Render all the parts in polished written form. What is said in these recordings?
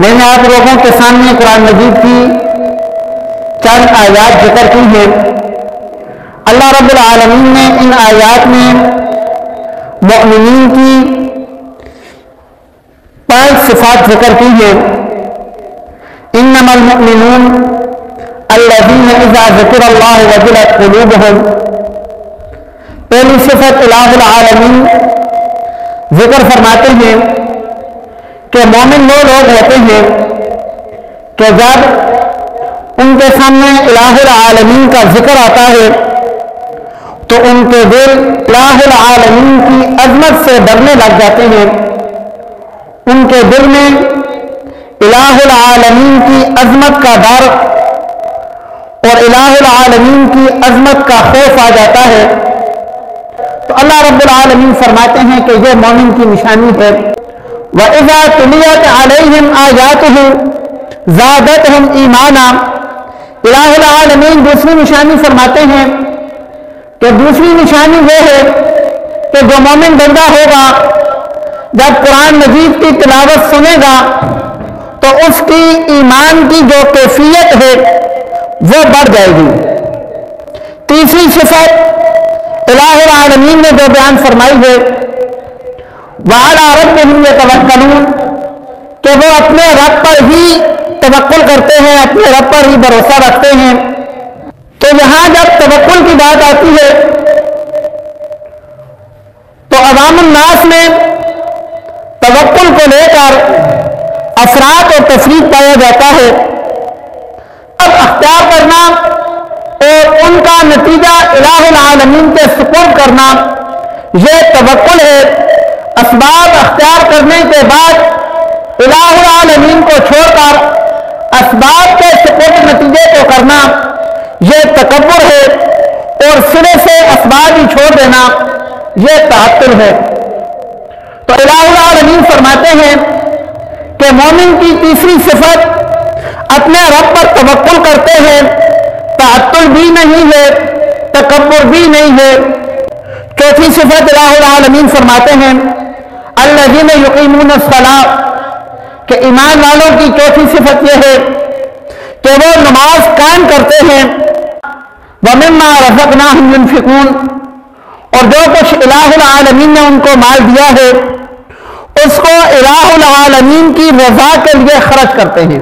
میں نے آپ لوگوں کے سامنے قرآن مجید کی چند آیات ذکر کی ہیں۔ اللہ رب العالمین نے ان آیات میں مؤمنین کی 5 صفات ذکر کی ہیں۔ انما المؤمنون الذین اذا ذکر اللہ وجلت قلوبہم، پہلی صفت الہ العالمین ذکر فرماتے ہیں کہ مومن وہ لوگ ہوتے ہیں کہ جب ان کے سامنے الہ العالمین کا ذکر آتا ہے تو ان کے دل الہ العالمین کی عظمت سے ڈرنے لگ جاتے ہیں، ان کے دل میں الہ العالمین کی عظمت کا ڈر اور الہ العالمین کی عظمت کا خوف آ جاتا ہے۔ تو اللہ رب العالمین فرماتے ہیں کہ یہ مومن کی نشانی ہے۔ وَإِذَا تُلِيَتْ عَلَيْهِمْ آيَاتُهُ زَادَتْهُمْ إِيمَانًا، الہ العالمین دوسری نشانی فرماتے ہیں کہ دوسری نشانی وہ ہے کہ جو مومن بندہ ہوگا جب قرآن مجید کی تلاوت سنے گا تو اس کی ایمان کی جو کیفیت ہے وہ بڑھ جائے گی۔ تیسری صفت الہ العالمین نے جو بیان فرمائی ہے وَعَلَىٰ رَبِّهِمْ يَتَوَكَّلُونَ، کہ وہ اپنے رب پر ہی توکل کرتے ہیں، اپنے رب پر ہی بھروسہ رکھتے ہیں۔ تو یہاں جب توکل کی بات آتی ہے تو عوام الناس میں توکل کو لے کر افراط اور تفریق پایا جاتا ہے۔ اب اختیار کرنا اور ان کا نتیجہ الہ العالمین کے سپرد کرنا یہ توکل ہے۔ اسباب اختیار کرنے کے بعد الہ العالمین کو چھوڑ کر اسباب کے سپرد نتیجے کو کرنا یہ تکبر ہے، اور سرے سے اسباب ہی چھوڑ دینا یہ تعطل ہے۔ تو الہ العالمین فرماتے ہیں کہ مومن کی تیسری صفت اپنے رب پر توکل کرتے ہیں، تعطل بھی نہیں ہے، تکبر بھی نہیں ہے۔ چوتھی صفت الہ العالمین فرماتے ہیں الذین یقیمون الصلاۃ، کہ ایمان والوں کی چوتھی صفت یہ ہے کہ وہ نماز قائم کرتے ہیں۔ وَمِمَّا رَزَقْنَاهُمْ يُنْفِقُونَ، اور جو کچھ الہ العالمین نے ان کو مال دیا ہے اس کو الہ العالمین کی رضا کے لیے خرچ کرتے ہیں۔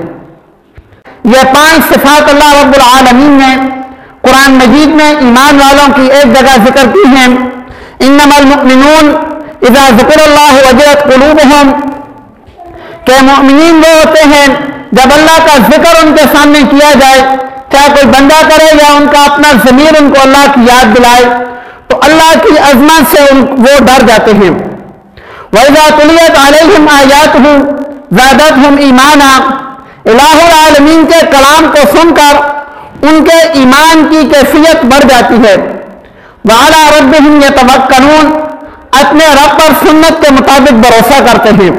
یہ 5 صفات اللہ رب العالمین نے قرآن مجید میں ایمان والوں کی ایک جگہ ذکر کی ہیں۔ انما المؤمنون اذا ذکر اللہ وجلت قلوبہم، کہ مؤمنین وہ ہوتے ہیں جب اللہ کا ذکر ان کے سامنے کیا جائے، چاہے کوئی بندہ کرے یا ان کا اپنا ضمیر ان کو اللہ کی یاد دلائے تو اللہ کی عظمت سے وہ ڈر جاتے ہیں۔ وَإِذَا تُلِيَتْ عَلَيْهِمْ آيَاتُهُ زَادَتْهُمْ إِيمَانًا، الہ العالمین کے کلام کو سن کر ان کے ایمان کی کیفیت بڑھ جاتی ہے۔ وَعَلَىٰ رَبِّهِمْ يَتَوَكَّلُونَ، اپنے رب پر سنت کے مطابق بھروسہ کرتے ہیں۔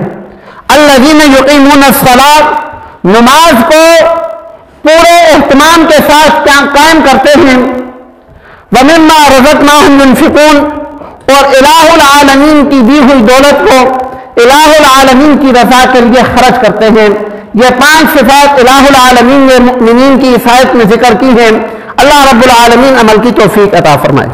الذین یقیمون الصلاۃ، نماز کو پورے اہتمام کے ساتھ قائم کرتے ہیں۔ وَمِمَّا رَزَقْنَاهُمْ يُنْفِقُونَ، اور الہ العالمین کی دی ہوئی دولت کو الہ العالمین کی رضا کے لیے خرچ کرتے ہیں۔ یہ 5 صفات الہ العالمین نے مؤمنین کی عیسائیت میں ذکر کی ہیں۔ اللہ رب العالمین عمل کی توفیق عطا فرمائے۔